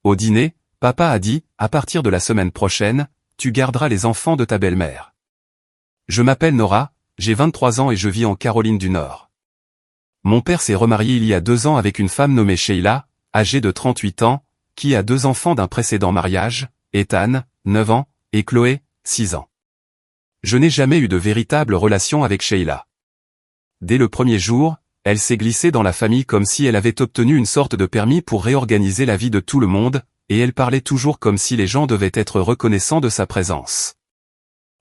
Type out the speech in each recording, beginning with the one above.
Au dîner, papa a dit, à partir de la semaine prochaine, tu garderas les enfants de ta belle-mère. Je m'appelle Nora, j'ai 23 ans et je vis en Caroline du Nord. Mon père s'est remarié il y a 2 ans avec une femme nommée Sheila, âgée de 38 ans, qui a 2 enfants d'un précédent mariage, Ethan, 9 ans, et Chloé, 6 ans. Je n'ai jamais eu de véritable relation avec Sheila. Dès le premier jour, elle s'est glissée dans la famille comme si elle avait obtenu une sorte de permis pour réorganiser la vie de tout le monde, et elle parlait toujours comme si les gens devaient être reconnaissants de sa présence.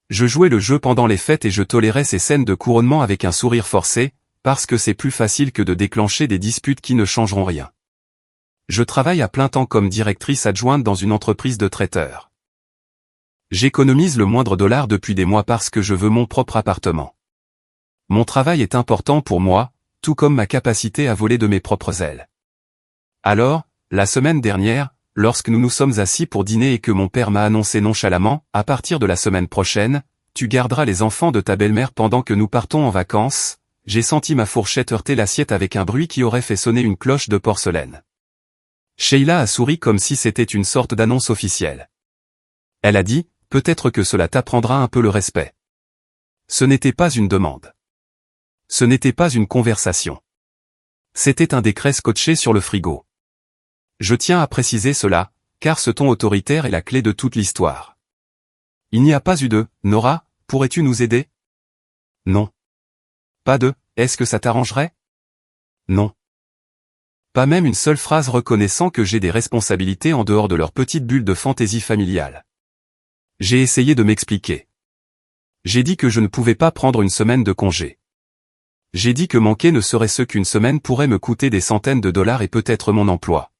Je jouais le jeu pendant les fêtes et je tolérais ces scènes de couronnement avec un sourire forcé, parce que c'est plus facile que de déclencher des disputes qui ne changeront rien. Je travaille à plein temps comme directrice adjointe dans une entreprise de traiteurs. J'économise le moindre dollar depuis des mois parce que je veux mon propre appartement. Mon travail est important pour moi, tout comme ma capacité à voler de mes propres ailes. Alors, la semaine dernière, lorsque nous nous sommes assis pour dîner et que mon père m'a annoncé nonchalamment, à partir de la semaine prochaine, tu garderas les enfants de ta belle-mère pendant que nous partons en vacances, j'ai senti ma fourchette heurter l'assiette avec un bruit qui aurait fait sonner une cloche de porcelaine. Sheila a souri comme si c'était une sorte d'annonce officielle. Elle a dit, peut-être que cela t'apprendra un peu le respect. Ce n'était pas une demande. Ce n'était pas une conversation. C'était un décret scotché sur le frigo. Je tiens à préciser cela, car ce ton autoritaire est la clé de toute l'histoire. Il n'y a pas eu de « Nora, pourrais-tu nous aider ?» Non. Pas de « Est-ce que ça t'arrangerait ?» Non. Pas même une seule phrase reconnaissant que j'ai des responsabilités en dehors de leur petite bulle de fantaisie familiale. J'ai essayé de m'expliquer. J'ai dit que je ne pouvais pas prendre une semaine de congé. J'ai dit que manquer ne serait ce qu'une semaine pourrait me coûter des centaines de dollars et peut-être mon emploi.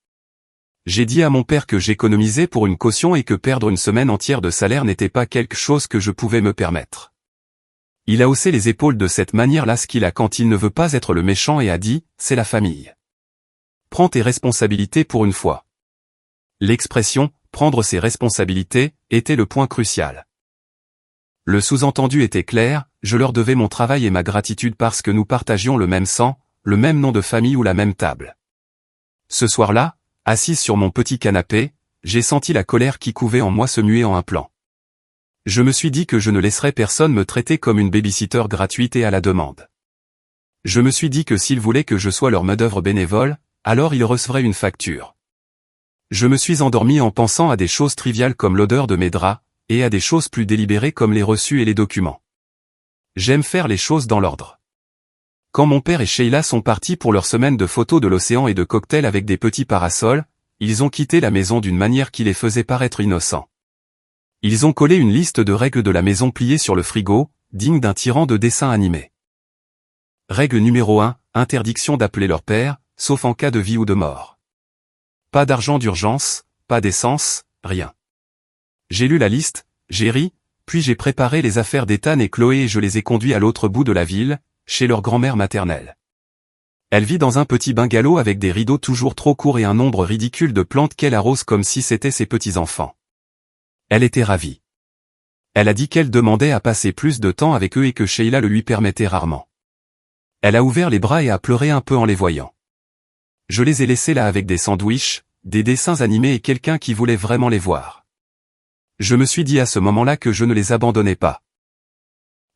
J'ai dit à mon père que j'économisais pour une caution et que perdre une semaine entière de salaire n'était pas quelque chose que je pouvais me permettre. Il a haussé les épaules de cette manière-là ce qu'il a quand il ne veut pas être le méchant et a dit, c'est la famille. Prends tes responsabilités pour une fois. L'expression, prendre ses responsabilités, était le point crucial. Le sous-entendu était clair, je leur devais mon travail et ma gratitude parce que nous partagions le même sang, le même nom de famille ou la même table. Ce soir-là, assise sur mon petit canapé, j'ai senti la colère qui couvait en moi se muer en un plan. Je me suis dit que je ne laisserais personne me traiter comme une babysitter gratuite et à la demande. Je me suis dit que s'ils voulaient que je sois leur main-d'œuvre bénévole, alors ils recevraient une facture. Je me suis endormi en pensant à des choses triviales comme l'odeur de mes draps, et à des choses plus délibérées comme les reçus et les documents. J'aime faire les choses dans l'ordre. Quand mon père et Sheila sont partis pour leur semaine de photos de l'océan et de cocktails avec des petits parasols, ils ont quitté la maison d'une manière qui les faisait paraître innocents. Ils ont collé une liste de règles de la maison pliée sur le frigo, digne d'un tyran de dessin animé. Règle numéro 1, interdiction d'appeler leur père, sauf en cas de vie ou de mort. Pas d'argent d'urgence, pas d'essence, rien. J'ai lu la liste, j'ai ri, puis j'ai préparé les affaires d'Ethan et Chloé et je les ai conduits à l'autre bout de la ville, chez leur grand-mère maternelle. Elle vit dans un petit bungalow avec des rideaux toujours trop courts et un nombre ridicule de plantes qu'elle arrose comme si c'était ses petits-enfants. Elle était ravie. Elle a dit qu'elle demandait à passer plus de temps avec eux et que Sheila le lui permettait rarement. Elle a ouvert les bras et a pleuré un peu en les voyant. Je les ai laissés là avec des sandwichs, des dessins animés et quelqu'un qui voulait vraiment les voir. Je me suis dit à ce moment-là que je ne les abandonnais pas.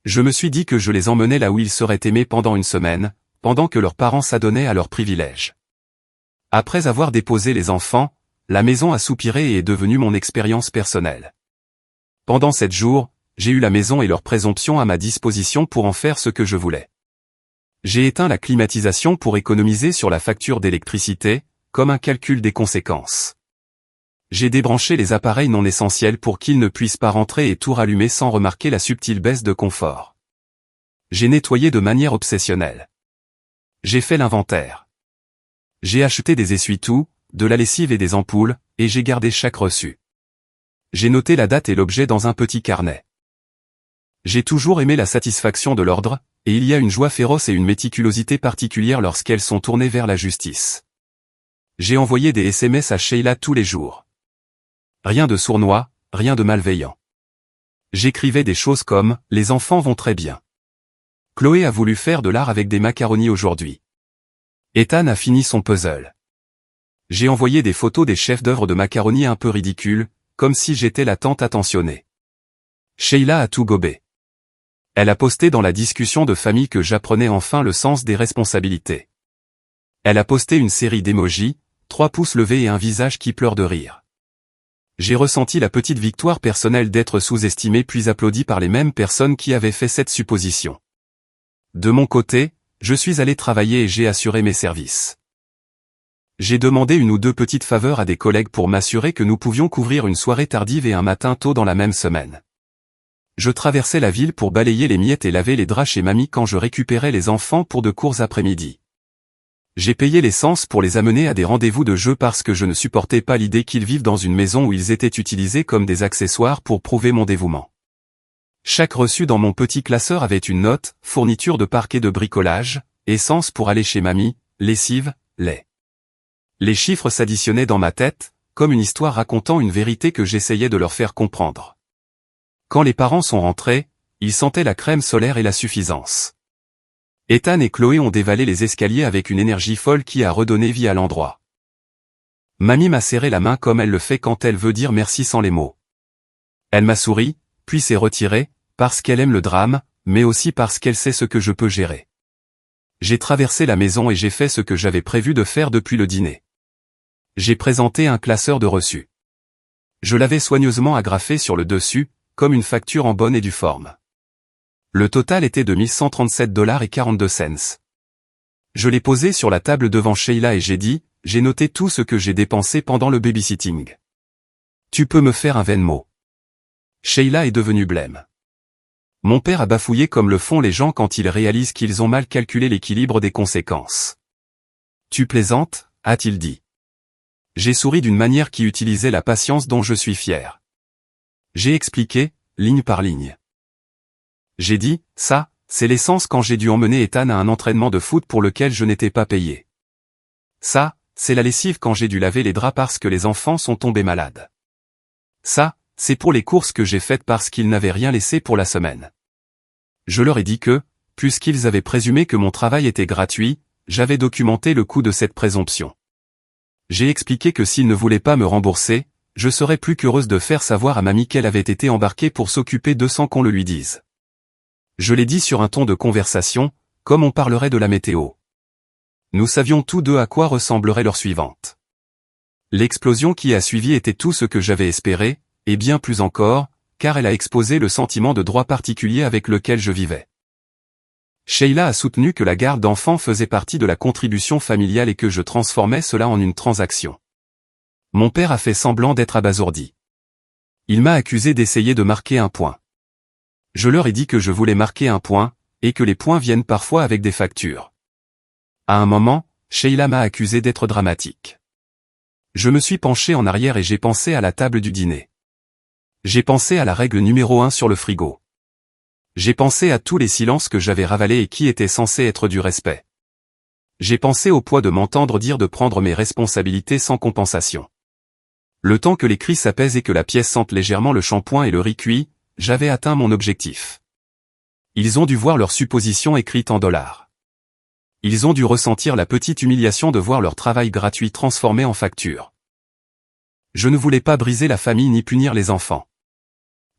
Je me suis dit que je les emmenais là où ils seraient aimés pendant une semaine, pendant que leurs parents s'adonnaient à leurs privilèges. Après avoir déposé les enfants, la maison a soupiré et est devenue mon expérience personnelle. Pendant 7 jours, j'ai eu la maison et leur présomption à ma disposition pour en faire ce que je voulais. J'ai éteint la climatisation pour économiser sur la facture d'électricité, comme un calcul des conséquences. J'ai débranché les appareils non essentiels pour qu'ils ne puissent pas rentrer et tout rallumer sans remarquer la subtile baisse de confort. J'ai nettoyé de manière obsessionnelle. J'ai fait l'inventaire. J'ai acheté des essuie-tout, de la lessive et des ampoules, et j'ai gardé chaque reçu. J'ai noté la date et l'objet dans un petit carnet. J'ai toujours aimé la satisfaction de l'ordre, et il y a une joie féroce et une méticulosité particulière lorsqu'elles sont tournées vers la justice. J'ai envoyé des SMS à Sheila tous les jours. Rien de sournois, rien de malveillant. J'écrivais des choses comme « Les enfants vont très bien ». Chloé a voulu faire de l'art avec des macaronis aujourd'hui. Ethan a fini son puzzle. J'ai envoyé des photos des chefs d'œuvre de macaroni un peu ridicules, comme si j'étais la tante attentionnée. Sheila a tout gobé. Elle a posté dans la discussion de famille que j'apprenais enfin le sens des responsabilités. Elle a posté une série d'émojis, 3 pouces levés et un visage qui pleure de rire. J'ai ressenti la petite victoire personnelle d'être sous-estimé puis applaudi par les mêmes personnes qui avaient fait cette supposition. De mon côté, je suis allé travailler et j'ai assuré mes services. J'ai demandé une ou deux petites faveurs à des collègues pour m'assurer que nous pouvions couvrir une soirée tardive et un matin tôt dans la même semaine. Je traversais la ville pour balayer les miettes et laver les draps chez mamie quand je récupérais les enfants pour de courts après-midi. J'ai payé l'essence pour les amener à des rendez-vous de jeu parce que je ne supportais pas l'idée qu'ils vivent dans une maison où ils étaient utilisés comme des accessoires pour prouver mon dévouement. Chaque reçu dans mon petit classeur avait une note, fourniture de parquet de bricolage, essence pour aller chez mamie, lessive, lait. Les chiffres s'additionnaient dans ma tête, comme une histoire racontant une vérité que j'essayais de leur faire comprendre. Quand les parents sont rentrés, ils sentaient la crème solaire et la suffisance. Ethan et Chloé ont dévalé les escaliers avec une énergie folle qui a redonné vie à l'endroit. Mamie m'a serré la main comme elle le fait quand elle veut dire merci sans les mots. Elle m'a souri, puis s'est retirée, parce qu'elle aime le drame, mais aussi parce qu'elle sait ce que je peux gérer. J'ai traversé la maison et j'ai fait ce que j'avais prévu de faire depuis le dîner. J'ai présenté un classeur de reçus. Je l'avais soigneusement agrafé sur le dessus, comme une facture en bonne et due forme. Le total était de 1137,42 $. Je l'ai posé sur la table devant Sheila et j'ai dit, j'ai noté tout ce que j'ai dépensé pendant le babysitting. Tu peux me faire un Venmo. Sheila est devenue blême. Mon père a bafouillé comme le font les gens quand ils réalisent qu'ils ont mal calculé l'équilibre des conséquences. Tu plaisantes, a-t-il dit. J'ai souri d'une manière qui utilisait la patience dont je suis fier. J'ai expliqué, ligne par ligne. J'ai dit, ça, c'est l'essence quand j'ai dû emmener Ethan à un entraînement de foot pour lequel je n'étais pas payé. Ça, c'est la lessive quand j'ai dû laver les draps parce que les enfants sont tombés malades. Ça, c'est pour les courses que j'ai faites parce qu'ils n'avaient rien laissé pour la semaine. Je leur ai dit que, puisqu'ils avaient présumé que mon travail était gratuit, j'avais documenté le coût de cette présomption. J'ai expliqué que s'ils ne voulaient pas me rembourser, je serais plus qu'heureuse de faire savoir à mamie qu'elle avait été embarquée pour s'occuper d'eux sans qu'on le lui dise. Je l'ai dit sur un ton de conversation, comme on parlerait de la météo. Nous savions tous deux à quoi ressemblerait l'heure suivante. L'explosion qui a suivi était tout ce que j'avais espéré, et bien plus encore, car elle a exposé le sentiment de droit particulier avec lequel je vivais. Sheila a soutenu que la garde d'enfants faisait partie de la contribution familiale et que je transformais cela en une transaction. Mon père a fait semblant d'être abasourdi. Il m'a accusé d'essayer de marquer un point. Je leur ai dit que je voulais marquer un point, et que les points viennent parfois avec des factures. À un moment, Sheila m'a accusé d'être dramatique. Je me suis penché en arrière et j'ai pensé à la table du dîner. J'ai pensé à la règle numéro 1 sur le frigo. J'ai pensé à tous les silences que j'avais ravalés et qui étaient censés être du respect. J'ai pensé au poids de m'entendre dire de prendre mes responsabilités sans compensation. Le temps que les cris s'apaisent et que la pièce sente légèrement le shampoing et le riz cuit, j'avais atteint mon objectif. Ils ont dû voir leur supposition écrite en dollars. Ils ont dû ressentir la petite humiliation de voir leur travail gratuit transformé en facture. Je ne voulais pas briser la famille ni punir les enfants.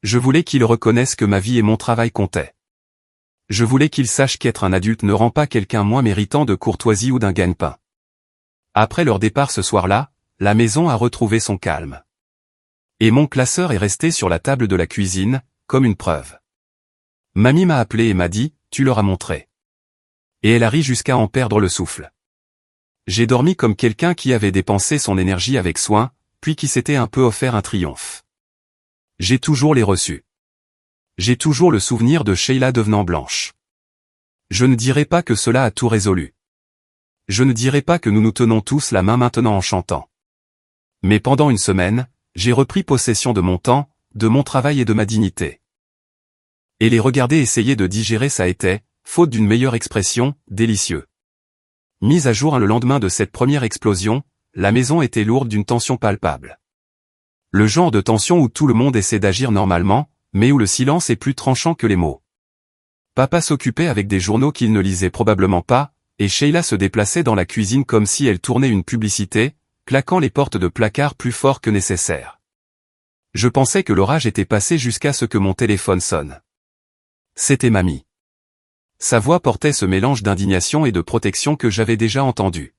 Je voulais qu'ils reconnaissent que ma vie et mon travail comptaient. Je voulais qu'ils sachent qu'être un adulte ne rend pas quelqu'un moins méritant de courtoisie ou d'un gagne-pain. Après leur départ ce soir-là, la maison a retrouvé son calme. Et mon classeur est resté sur la table de la cuisine, comme une preuve. Mamie m'a appelé et m'a dit, tu leur as montré. Et elle a ri jusqu'à en perdre le souffle. J'ai dormi comme quelqu'un qui avait dépensé son énergie avec soin, puis qui s'était un peu offert un triomphe. J'ai toujours les reçus. J'ai toujours le souvenir de Sheila devenant blanche. Je ne dirai pas que cela a tout résolu. Je ne dirai pas que nous nous tenons tous la main maintenant en chantant. Mais pendant une semaine, j'ai repris possession de mon temps, de mon travail et de ma dignité. Et les regarder essayer de digérer ça était, faute d'une meilleure expression, délicieux. Mise à jour le lendemain de cette première explosion, la maison était lourde d'une tension palpable. Le genre de tension où tout le monde essaie d'agir normalement, mais où le silence est plus tranchant que les mots. Papa s'occupait avec des journaux qu'il ne lisait probablement pas, et Sheila se déplaçait dans la cuisine comme si elle tournait une publicité, claquant les portes de placard plus fort que nécessaire. Je pensais que l'orage était passé jusqu'à ce que mon téléphone sonne. C'était mamie. Sa voix portait ce mélange d'indignation et de protection que j'avais déjà entendu.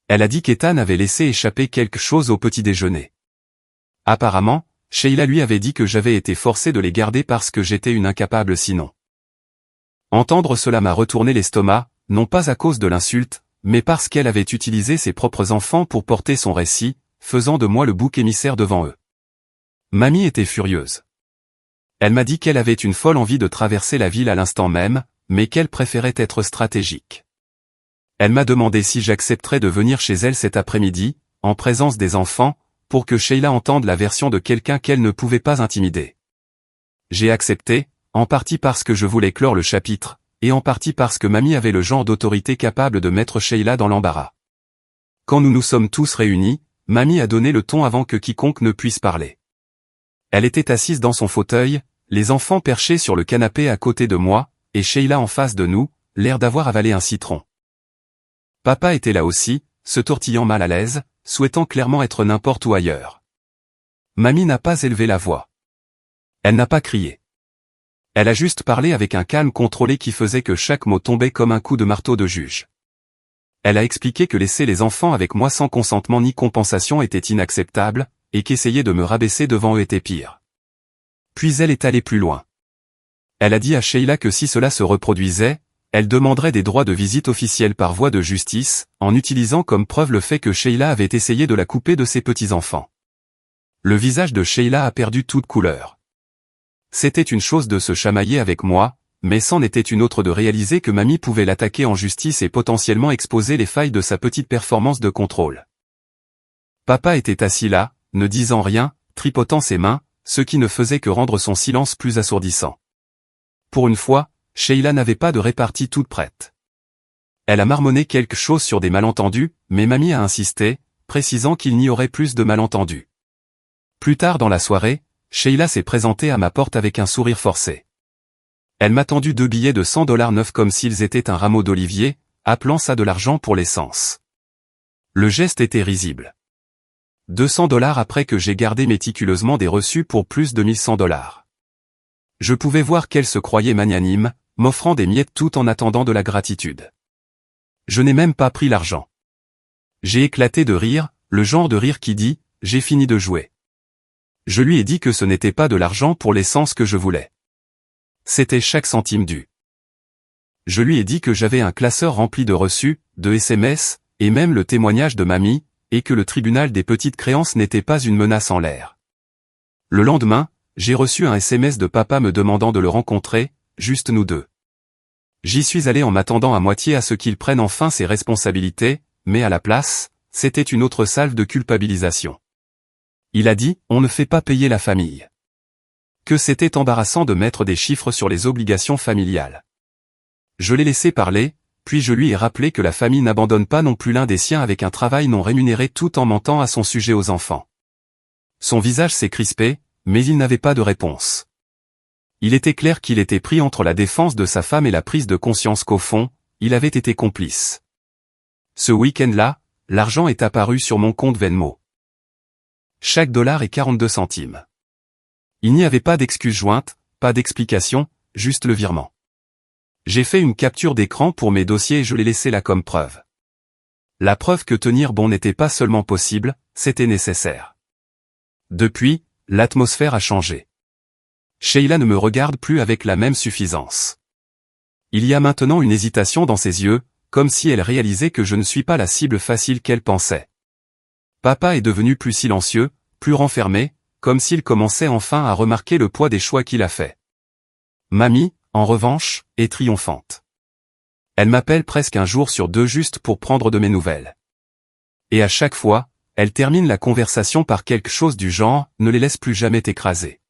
Elle a dit qu'Ethan avait laissé échapper quelque chose au petit déjeuner. Apparemment, Sheila lui avait dit que j'avais été forcé de les garder parce que j'étais une incapable sinon. Entendre cela m'a retourné l'estomac, non pas à cause de l'insulte, mais parce qu'elle avait utilisé ses propres enfants pour porter son récit, faisant de moi le bouc émissaire devant eux. Mamie était furieuse. Elle m'a dit qu'elle avait une folle envie de traverser la ville à l'instant même, mais qu'elle préférait être stratégique. Elle m'a demandé si j'accepterais de venir chez elle cet après-midi, en présence des enfants, pour que Sheila entende la version de quelqu'un qu'elle ne pouvait pas intimider. J'ai accepté, en partie parce que je voulais clore le chapitre, et en partie parce que mamie avait le genre d'autorité capable de mettre Sheila dans l'embarras. Quand nous nous sommes tous réunis, mamie a donné le ton avant que quiconque ne puisse parler. Elle était assise dans son fauteuil, les enfants perchés sur le canapé à côté de moi, et Sheila en face de nous, l'air d'avoir avalé un citron. Papa était là aussi, se tortillant mal à l'aise, souhaitant clairement être n'importe où ailleurs. Mamie n'a pas élevé la voix. Elle n'a pas crié. Elle a juste parlé avec un calme contrôlé qui faisait que chaque mot tombait comme un coup de marteau de juge. Elle a expliqué que laisser les enfants avec moi sans consentement ni compensation était inacceptable, et qu'essayer de me rabaisser devant eux était pire. Puis elle est allée plus loin. Elle a dit à Sheila que si cela se reproduisait, elle demanderait des droits de visite officiels par voie de justice, en utilisant comme preuve le fait que Sheila avait essayé de la couper de ses petits-enfants. Le visage de Sheila a perdu toute couleur. C'était une chose de se chamailler avec moi, mais c'en était une autre de réaliser que mamie pouvait l'attaquer en justice et potentiellement exposer les failles de sa petite performance de contrôle. Papa était assis là, ne disant rien, tripotant ses mains, ce qui ne faisait que rendre son silence plus assourdissant. Pour une fois, Sheila n'avait pas de répartie toute prête. Elle a marmonné quelque chose sur des malentendus, mais mamie a insisté, précisant qu'il n'y aurait plus de malentendus. Plus tard dans la soirée, Sheila s'est présentée à ma porte avec un sourire forcé. Elle m'a tendu 2 billets de $100 neufs comme s'ils étaient un rameau d'olivier, appelant ça de l'argent pour l'essence. Le geste était risible. $200 après que j'ai gardé méticuleusement des reçus pour plus de $1100. Je pouvais voir qu'elle se croyait magnanime, m'offrant des miettes tout en attendant de la gratitude. Je n'ai même pas pris l'argent. J'ai éclaté de rire, le genre de rire qui dit « j'ai fini de jouer ». Je lui ai dit que ce n'était pas de l'argent pour l'essence que je voulais. C'était chaque centime dû. Je lui ai dit que j'avais un classeur rempli de reçus, de SMS, et même le témoignage de mamie, et que le tribunal des petites créances n'était pas une menace en l'air. Le lendemain, j'ai reçu un SMS de papa me demandant de le rencontrer, juste nous deux. J'y suis allé en m'attendant à moitié à ce qu'il prenne enfin ses responsabilités, mais à la place, c'était une autre salve de culpabilisation. Il a dit, on ne fait pas payer la famille. Que c'était embarrassant de mettre des chiffres sur les obligations familiales. Je l'ai laissé parler, puis je lui ai rappelé que la famille n'abandonne pas non plus l'un des siens avec un travail non rémunéré tout en mentant à son sujet aux enfants. Son visage s'est crispé, mais il n'avait pas de réponse. Il était clair qu'il était pris entre la défense de sa femme et la prise de conscience qu'au fond, il avait été complice. Ce week-end-là, l'argent est apparu sur mon compte Venmo. Chaque dollar est 42 centimes. Il n'y avait pas d'excuse jointe, pas d'explication, juste le virement. J'ai fait une capture d'écran pour mes dossiers et je l'ai laissé là comme preuve. La preuve que tenir bon n'était pas seulement possible, c'était nécessaire. Depuis, l'atmosphère a changé. Sheila ne me regarde plus avec la même suffisance. Il y a maintenant une hésitation dans ses yeux, comme si elle réalisait que je ne suis pas la cible facile qu'elle pensait. Papa est devenu plus silencieux, plus renfermé, comme s'il commençait enfin à remarquer le poids des choix qu'il a faits. Mamie, en revanche, est triomphante. Elle m'appelle presque un jour sur 2 juste pour prendre de mes nouvelles. Et à chaque fois, elle termine la conversation par quelque chose du genre « ne les laisse plus jamais t'écraser ».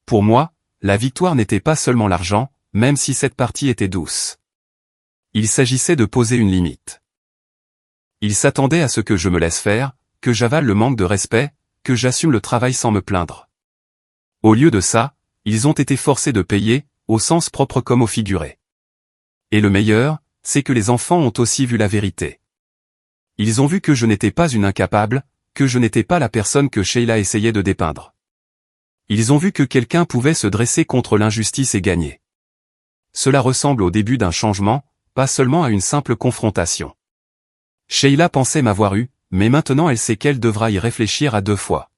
Pour moi, la victoire n'était pas seulement l'argent, même si cette partie était douce. Il s'agissait de poser une limite. Il s'attendait à ce que je me laisse faire, que j'avale le manque de respect, que j'assume le travail sans me plaindre. Au lieu de ça, ils ont été forcés de payer, au sens propre comme au figuré. Et le meilleur, c'est que les enfants ont aussi vu la vérité. Ils ont vu que je n'étais pas une incapable, que je n'étais pas la personne que Sheila essayait de dépeindre. Ils ont vu que quelqu'un pouvait se dresser contre l'injustice et gagner. Cela ressemble au début d'un changement, pas seulement à une simple confrontation. Sheila pensait m'avoir eu, mais maintenant elle sait qu'elle devra y réfléchir à 2 fois.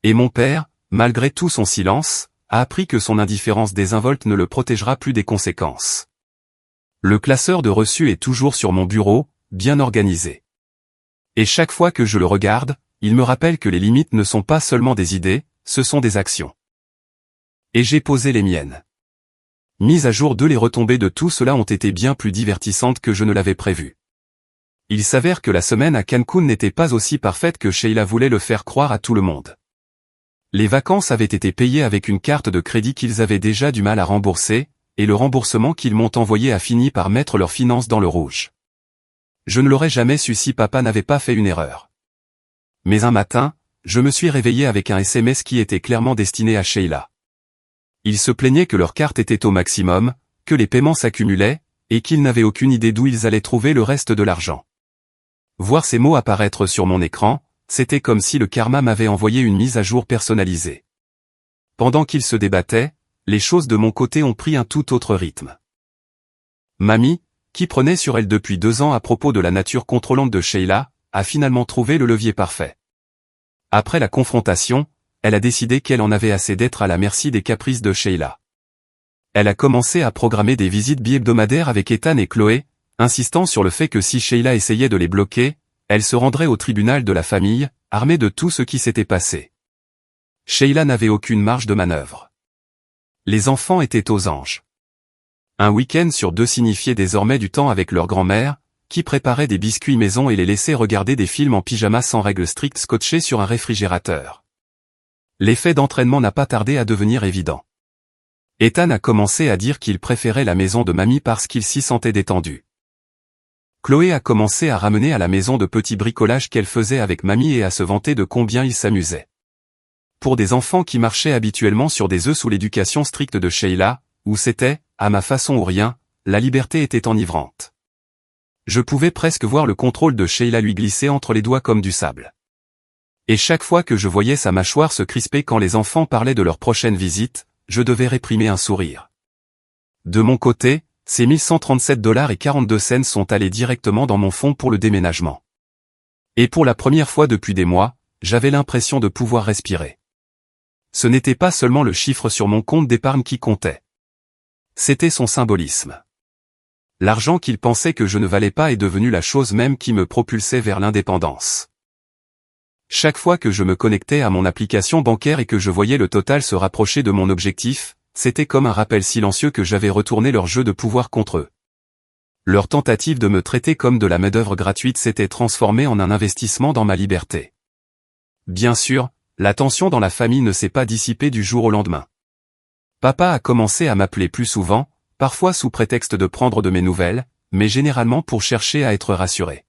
Et mon père, malgré tout son silence, a appris que son indifférence désinvolte ne le protégera plus des conséquences. Le classeur de reçus est toujours sur mon bureau, bien organisé. Et chaque fois que je le regarde, il me rappelle que les limites ne sont pas seulement des idées, ce sont des actions. Et j'ai posé les miennes. Mise à jour 2, les retombées de tout cela ont été bien plus divertissantes que je ne l'avais prévu. Il s'avère que la semaine à Cancun n'était pas aussi parfaite que Sheila voulait le faire croire à tout le monde. Les vacances avaient été payées avec une carte de crédit qu'ils avaient déjà du mal à rembourser, et le remboursement qu'ils m'ont envoyé a fini par mettre leurs finances dans le rouge. Je ne l'aurais jamais su si papa n'avait pas fait une erreur. Mais un matin, je me suis réveillé avec un SMS qui était clairement destiné à Sheila. Ils se plaignaient que leur carte était au maximum, que les paiements s'accumulaient, et qu'ils n'avaient aucune idée d'où ils allaient trouver le reste de l'argent. Voir ces mots apparaître sur mon écran, c'était comme si le karma m'avait envoyé une mise à jour personnalisée. Pendant qu'ils se débattaient, les choses de mon côté ont pris un tout autre rythme. Mamie, qui prenait sur elle depuis 2 ans à propos de la nature contrôlante de Sheila, a finalement trouvé le levier parfait. Après la confrontation, elle a décidé qu'elle en avait assez d'être à la merci des caprices de Sheila. Elle a commencé à programmer des visites bi-hebdomadaires avec Ethan et Chloé, insistant sur le fait que si Sheila essayait de les bloquer, elle se rendrait au tribunal de la famille, armée de tout ce qui s'était passé. Sheila n'avait aucune marge de manœuvre. Les enfants étaient aux anges. Un week-end sur 2 signifiait désormais du temps avec leur grand-mère, qui préparait des biscuits maison et les laissait regarder des films en pyjama sans règles strictes scotchés sur un réfrigérateur. L'effet d'entraînement n'a pas tardé à devenir évident. Ethan a commencé à dire qu'il préférait la maison de mamie parce qu'il s'y sentait détendu. Chloé a commencé à ramener à la maison de petits bricolages qu'elle faisait avec mamie et à se vanter de combien il s'amusait. Pour des enfants qui marchaient habituellement sur des œufs sous l'éducation stricte de Sheila, où c'était, à ma façon ou rien, la liberté était enivrante. Je pouvais presque voir le contrôle de Sheila lui glisser entre les doigts comme du sable. Et chaque fois que je voyais sa mâchoire se crisper quand les enfants parlaient de leur prochaine visite, je devais réprimer un sourire. De mon côté, ces $1137,42 sont allés directement dans mon fonds pour le déménagement. Et pour la première fois depuis des mois, j'avais l'impression de pouvoir respirer. Ce n'était pas seulement le chiffre sur mon compte d'épargne qui comptait. C'était son symbolisme. L'argent qu'il pensait que je ne valais pas est devenu la chose même qui me propulsait vers l'indépendance. Chaque fois que je me connectais à mon application bancaire et que je voyais le total se rapprocher de mon objectif, c'était comme un rappel silencieux que j'avais retourné leur jeu de pouvoir contre eux. Leur tentative de me traiter comme de la main-d'œuvre gratuite s'était transformée en un investissement dans ma liberté. Bien sûr, la tension dans la famille ne s'est pas dissipée du jour au lendemain. Papa a commencé à m'appeler plus souvent, parfois sous prétexte de prendre de mes nouvelles, mais généralement pour chercher à être rassuré.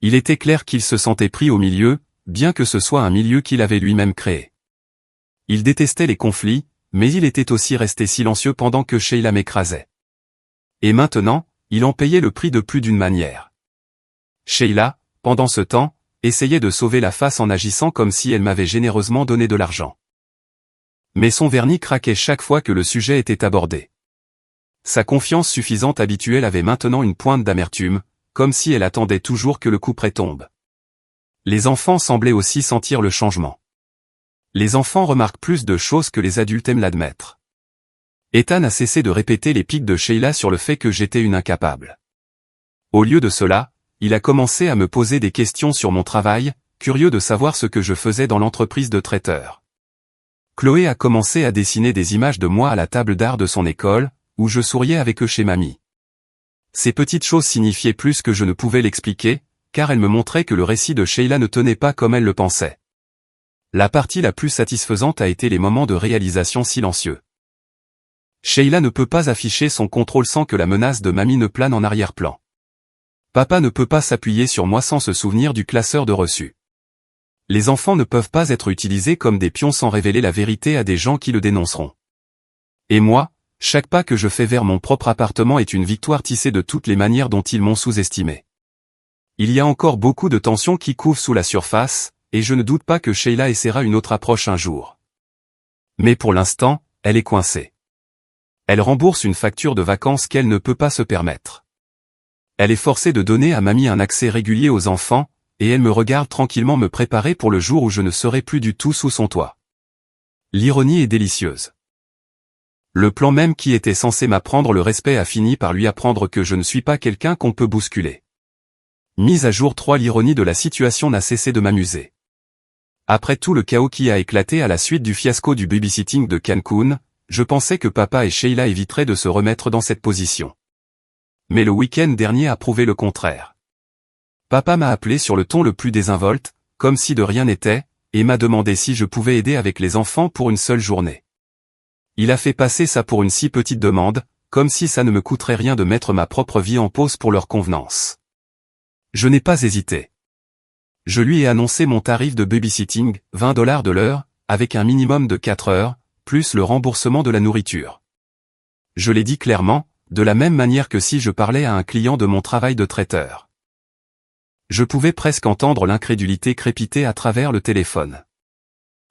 Il était clair qu'il se sentait pris au milieu, bien que ce soit un milieu qu'il avait lui-même créé. Il détestait les conflits, mais il était aussi resté silencieux pendant que Sheila m'écrasait. Et maintenant, il en payait le prix de plus d'une manière. Sheila, pendant ce temps, essayait de sauver la face en agissant comme si elle m'avait généreusement donné de l'argent. Mais son vernis craquait chaque fois que le sujet était abordé. Sa confiance suffisante habituelle avait maintenant une pointe d'amertume, comme si elle attendait toujours que le couperet tombe. Les enfants semblaient aussi sentir le changement. Les enfants remarquent plus de choses que les adultes aiment l'admettre. Ethan a cessé de répéter les piques de Sheila sur le fait que j'étais une incapable. Au lieu de cela, il a commencé à me poser des questions sur mon travail, curieux de savoir ce que je faisais dans l'entreprise de traiteur. Chloé a commencé à dessiner des images de moi à la table d'art de son école, où je souriais avec eux chez mamie. Ces petites choses signifiaient plus que je ne pouvais l'expliquer, car elles me montraient que le récit de Sheila ne tenait pas comme elle le pensait. La partie la plus satisfaisante a été les moments de réalisation silencieux. Sheila ne peut pas afficher son contrôle sans que la menace de mamie ne plane en arrière-plan. Papa ne peut pas s'appuyer sur moi sans se souvenir du classeur de reçus. Les enfants ne peuvent pas être utilisés comme des pions sans révéler la vérité à des gens qui le dénonceront. Et moi, chaque pas que je fais vers mon propre appartement est une victoire tissée de toutes les manières dont ils m'ont sous-estimé. Il y a encore beaucoup de tensions qui couvent sous la surface, et je ne doute pas que Sheila essaiera une autre approche un jour. Mais pour l'instant, elle est coincée. Elle rembourse une facture de vacances qu'elle ne peut pas se permettre. Elle est forcée de donner à mamie un accès régulier aux enfants, et elle me regarde tranquillement me préparer pour le jour où je ne serai plus du tout sous son toit. L'ironie est délicieuse. Le plan même qui était censé m'apprendre le respect a fini par lui apprendre que je ne suis pas quelqu'un qu'on peut bousculer. Mise à jour 3. L'ironie de la situation n'a cessé de m'amuser. Après tout le chaos qui a éclaté à la suite du fiasco du babysitting de Cancun, je pensais que papa et Sheila éviteraient de se remettre dans cette position. Mais le week-end dernier a prouvé le contraire. Papa m'a appelé sur le ton le plus désinvolte, comme si de rien n'était, et m'a demandé si je pouvais aider avec les enfants pour une seule journée. Il a fait passer ça pour une si petite demande, comme si ça ne me coûterait rien de mettre ma propre vie en pause pour leur convenance. Je n'ai pas hésité. Je lui ai annoncé mon tarif de babysitting, $20 de l'heure, avec un minimum de 4 heures, plus le remboursement de la nourriture. Je l'ai dit clairement, de la même manière que si je parlais à un client de mon travail de traiteur. Je pouvais presque entendre l'incrédulité crépiter à travers le téléphone.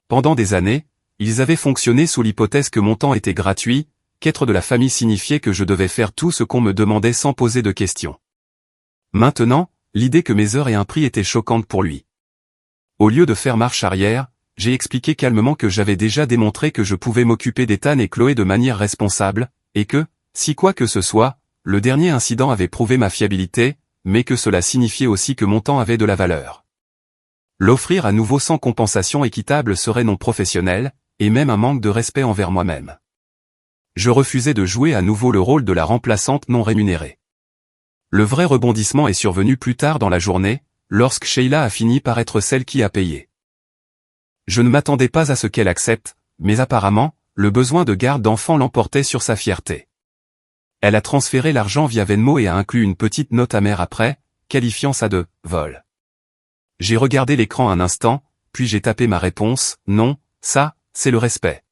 Pendant des années, ils avaient fonctionné sous l'hypothèse que mon temps était gratuit, qu'être de la famille signifiait que je devais faire tout ce qu'on me demandait sans poser de questions. Maintenant, l'idée que mes heures aient un prix était choquante pour lui. Au lieu de faire marche arrière, j'ai expliqué calmement que j'avais déjà démontré que je pouvais m'occuper d'Ethan et Chloé de manière responsable, et que, si quoi que ce soit, le dernier incident avait prouvé ma fiabilité, mais que cela signifiait aussi que mon temps avait de la valeur. L'offrir à nouveau sans compensation équitable serait non professionnel, et même un manque de respect envers moi-même. Je refusais de jouer à nouveau le rôle de la remplaçante non rémunérée. Le vrai rebondissement est survenu plus tard dans la journée, lorsque Sheila a fini par être celle qui a payé. Je ne m'attendais pas à ce qu'elle accepte, mais apparemment, le besoin de garde d'enfant l'emportait sur sa fierté. Elle a transféré l'argent via Venmo et a inclus une petite note amère après, qualifiant ça de « vol ». J'ai regardé l'écran un instant, puis j'ai tapé ma réponse « Non, ça, c'est le respect ».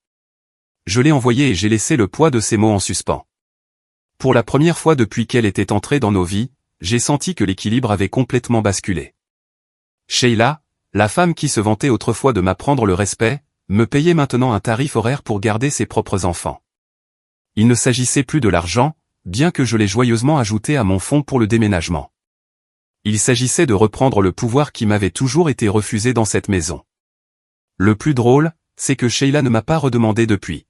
Je l'ai envoyé et j'ai laissé le poids de ces mots en suspens. Pour la première fois depuis qu'elle était entrée dans nos vies, j'ai senti que l'équilibre avait complètement basculé. Sheila, la femme qui se vantait autrefois de m'apprendre le respect, me payait maintenant un tarif horaire pour garder ses propres enfants. Il ne s'agissait plus de l'argent, bien que je l'ai joyeusement ajouté à mon fonds pour le déménagement. Il s'agissait de reprendre le pouvoir qui m'avait toujours été refusé dans cette maison. Le plus drôle, c'est que Sheila ne m'a pas redemandé depuis.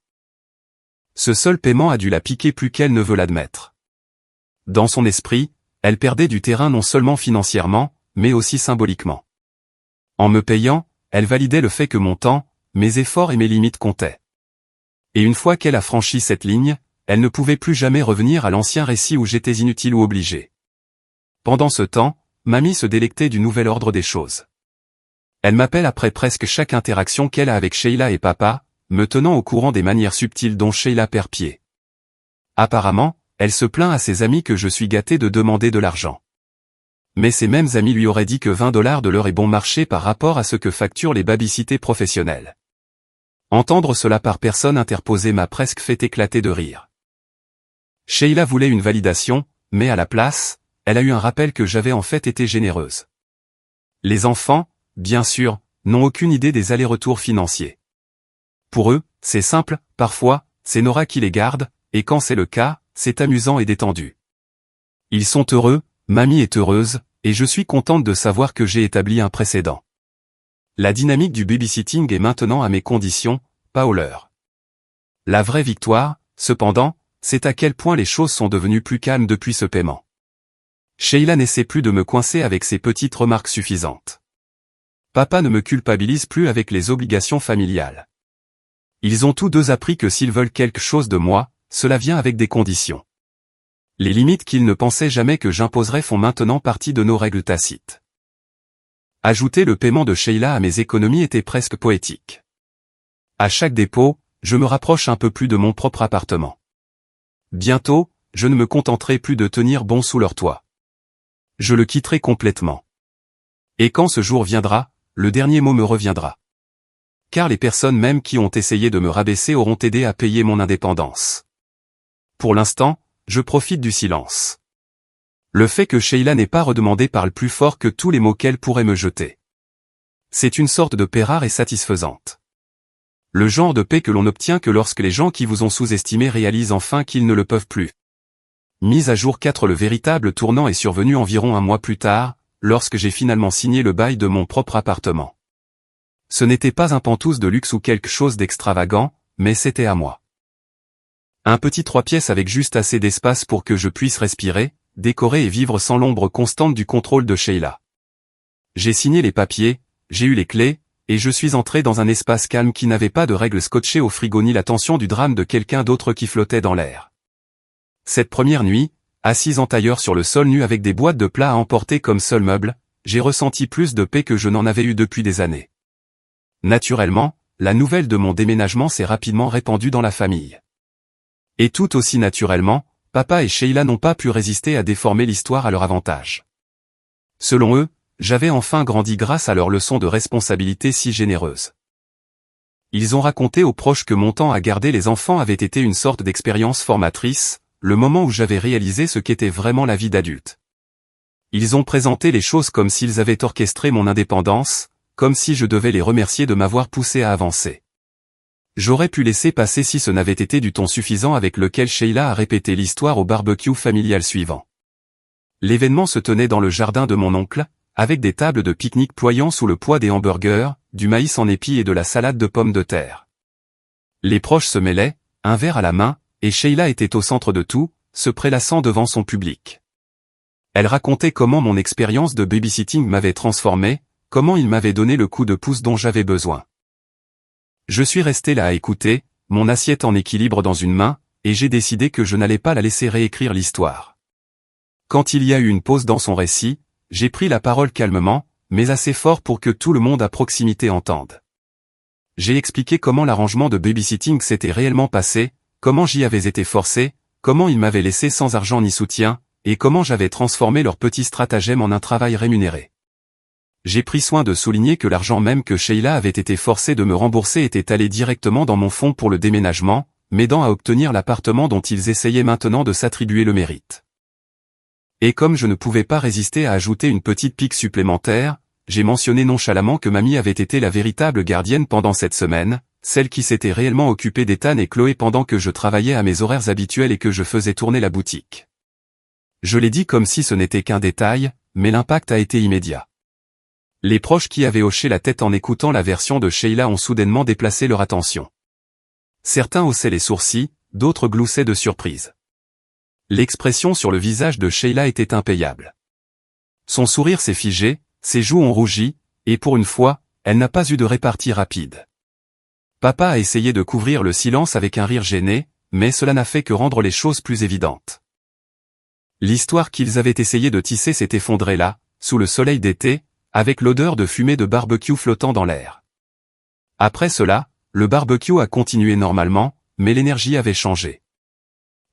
Ce seul paiement a dû la piquer plus qu'elle ne veut l'admettre. Dans son esprit, elle perdait du terrain non seulement financièrement, mais aussi symboliquement. En me payant, elle validait le fait que mon temps, mes efforts et mes limites comptaient. Et une fois qu'elle a franchi cette ligne, elle ne pouvait plus jamais revenir à l'ancien récit où j'étais inutile ou obligé. Pendant ce temps, mamie se délectait du nouvel ordre des choses. Elle m'appelle après presque chaque interaction qu'elle a avec Sheila et papa, me tenant au courant des manières subtiles dont Sheila perd pied. Apparemment, elle se plaint à ses amis que je suis gâté de demander de l'argent. Mais ces mêmes amis lui auraient dit que $20 de l'heure est bon marché par rapport à ce que facturent les babysitters professionnels. Entendre cela par personne interposée m'a presque fait éclater de rire. Sheila voulait une validation, mais à la place, elle a eu un rappel que j'avais en fait été généreuse. Les enfants, bien sûr, n'ont aucune idée des allers-retours financiers. Pour eux, c'est simple, parfois, c'est Nora qui les garde, et quand c'est le cas, c'est amusant et détendu. Ils sont heureux, mamie est heureuse, et je suis contente de savoir que j'ai établi un précédent. La dynamique du babysitting est maintenant à mes conditions, pas aux leurs. La vraie victoire, cependant, c'est à quel point les choses sont devenues plus calmes depuis ce paiement. Sheila n'essaie plus de me coincer avec ses petites remarques suffisantes. Papa ne me culpabilise plus avec les obligations familiales. Ils ont tous deux appris que s'ils veulent quelque chose de moi, cela vient avec des conditions. Les limites qu'ils ne pensaient jamais que j'imposerais font maintenant partie de nos règles tacites. Ajouter le paiement de Sheila à mes économies était presque poétique. À chaque dépôt, je me rapproche un peu plus de mon propre appartement. Bientôt, je ne me contenterai plus de tenir bon sous leur toit. Je le quitterai complètement. Et quand ce jour viendra, le dernier mot me reviendra. Car les personnes même qui ont essayé de me rabaisser auront aidé à payer mon indépendance. Pour l'instant, je profite du silence. Le fait que Sheila n'ait pas redemandé parle plus fort que tous les mots qu'elle pourrait me jeter. C'est une sorte de paix rare et satisfaisante. Le genre de paix que l'on n'obtient que lorsque les gens qui vous ont sous-estimé réalisent enfin qu'ils ne le peuvent plus. Mise à jour 4. Le véritable tournant est survenu environ un mois plus tard, lorsque j'ai finalement signé le bail de mon propre appartement. Ce n'était pas un pantouse de luxe ou quelque chose d'extravagant, mais c'était à moi. Un petit 3 pièces avec juste assez d'espace pour que je puisse respirer, décorer et vivre sans l'ombre constante du contrôle de Sheila. J'ai signé les papiers, j'ai eu les clés, et je suis entré dans un espace calme qui n'avait pas de règles scotchées au frigo ni la tension du drame de quelqu'un d'autre qui flottait dans l'air. Cette première nuit, assise en tailleur sur le sol nu avec des boîtes de plats à emporter comme seul meuble, j'ai ressenti plus de paix que je n'en avais eu depuis des années. Naturellement, la nouvelle de mon déménagement s'est rapidement répandue dans la famille. Et tout aussi naturellement, papa et Sheila n'ont pas pu résister à déformer l'histoire à leur avantage. Selon eux, j'avais enfin grandi grâce à leur leçon de responsabilité si généreuse. Ils ont raconté aux proches que mon temps à garder les enfants avait été une sorte d'expérience formatrice, le moment où j'avais réalisé ce qu'était vraiment la vie d'adulte. Ils ont présenté les choses comme s'ils avaient orchestré mon indépendance, comme si je devais les remercier de m'avoir poussé à avancer. J'aurais pu laisser passer si ce n'avait été du ton suffisant avec lequel Sheila a répété l'histoire au barbecue familial suivant. L'événement se tenait dans le jardin de mon oncle, avec des tables de pique-nique ployant sous le poids des hamburgers, du maïs en épis et de la salade de pommes de terre. Les proches se mêlaient, un verre à la main, et Sheila était au centre de tout, se prélassant devant son public. Elle racontait comment mon expérience de babysitting m'avait transformé, comment il m'avait donné le coup de pouce dont j'avais besoin. Je suis resté là à écouter, mon assiette en équilibre dans une main, et j'ai décidé que je n'allais pas la laisser réécrire l'histoire. Quand il y a eu une pause dans son récit, j'ai pris la parole calmement, mais assez fort pour que tout le monde à proximité entende. J'ai expliqué comment l'arrangement de babysitting s'était réellement passé, comment j'y avais été forcé, comment ils m'avaient laissé sans argent ni soutien, et comment j'avais transformé leur petit stratagème en un travail rémunéré. J'ai pris soin de souligner que l'argent même que Sheila avait été forcée de me rembourser était allé directement dans mon fonds pour le déménagement, m'aidant à obtenir l'appartement dont ils essayaient maintenant de s'attribuer le mérite. Et comme je ne pouvais pas résister à ajouter une petite pique supplémentaire, j'ai mentionné nonchalamment que mamie avait été la véritable gardienne pendant cette semaine, celle qui s'était réellement occupée d'Ethan et Chloé pendant que je travaillais à mes horaires habituels et que je faisais tourner la boutique. Je l'ai dit comme si ce n'était qu'un détail, mais l'impact a été immédiat. Les proches qui avaient hoché la tête en écoutant la version de Sheila ont soudainement déplacé leur attention. Certains haussaient les sourcils, d'autres gloussaient de surprise. L'expression sur le visage de Sheila était impayable. Son sourire s'est figé, ses joues ont rougi, et pour une fois, elle n'a pas eu de répartie rapide. Papa a essayé de couvrir le silence avec un rire gêné, mais cela n'a fait que rendre les choses plus évidentes. L'histoire qu'ils avaient essayé de tisser s'est effondrée là, sous le soleil d'été, avec l'odeur de fumée de barbecue flottant dans l'air. Après cela, le barbecue a continué normalement, mais l'énergie avait changé.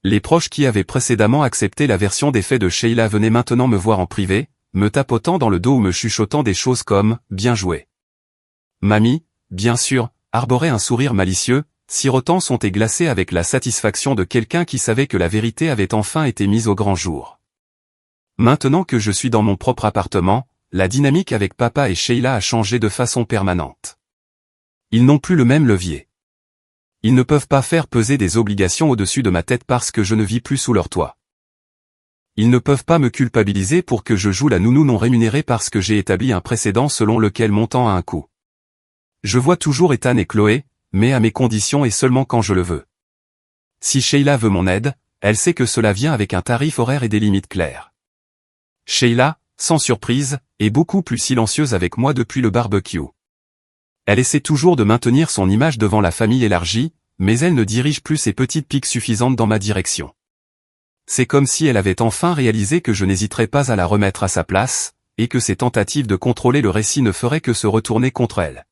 Les proches qui avaient précédemment accepté la version des faits de Sheila venaient maintenant me voir en privé, me tapotant dans le dos ou me chuchotant des choses comme « bien joué ». Mamie, bien sûr, arborait un sourire malicieux, sirotant son thé glacé avec la satisfaction de quelqu'un qui savait que la vérité avait enfin été mise au grand jour. Maintenant que je suis dans mon propre appartement, la dynamique avec papa et Sheila a changé de façon permanente. Ils n'ont plus le même levier. Ils ne peuvent pas faire peser des obligations au-dessus de ma tête parce que je ne vis plus sous leur toit. Ils ne peuvent pas me culpabiliser pour que je joue la nounou non rémunérée parce que j'ai établi un précédent selon lequel mon temps a un coût. Je vois toujours Ethan et Chloé, mais à mes conditions et seulement quand je le veux. Si Sheila veut mon aide, elle sait que cela vient avec un tarif horaire et des limites claires. Sheila, sans surprise, est beaucoup plus silencieuse avec moi depuis le barbecue. Elle essaie toujours de maintenir son image devant la famille élargie, mais elle ne dirige plus ses petites piques suffisantes dans ma direction. C'est comme si elle avait enfin réalisé que je n'hésiterais pas à la remettre à sa place, et que ses tentatives de contrôler le récit ne feraient que se retourner contre elle.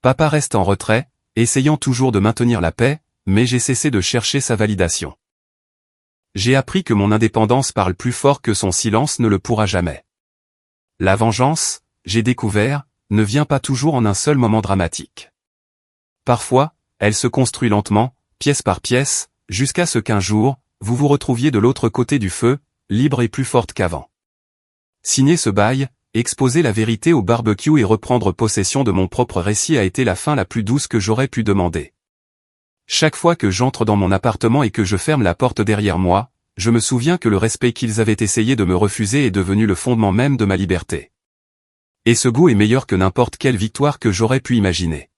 Papa reste en retrait, essayant toujours de maintenir la paix, mais j'ai cessé de chercher sa validation. J'ai appris que mon indépendance parle plus fort que son silence ne le pourra jamais. La vengeance, j'ai découvert, ne vient pas toujours en un seul moment dramatique. Parfois, elle se construit lentement, pièce par pièce, jusqu'à ce qu'un jour, vous vous retrouviez de l'autre côté du feu, libre et plus forte qu'avant. Signer ce bail, exposer la vérité au barbecue et reprendre possession de mon propre récit a été la fin la plus douce que j'aurais pu demander. Chaque fois que j'entre dans mon appartement et que je ferme la porte derrière moi, je me souviens que le respect qu'ils avaient essayé de me refuser est devenu le fondement même de ma liberté. Et ce goût est meilleur que n'importe quelle victoire que j'aurais pu imaginer.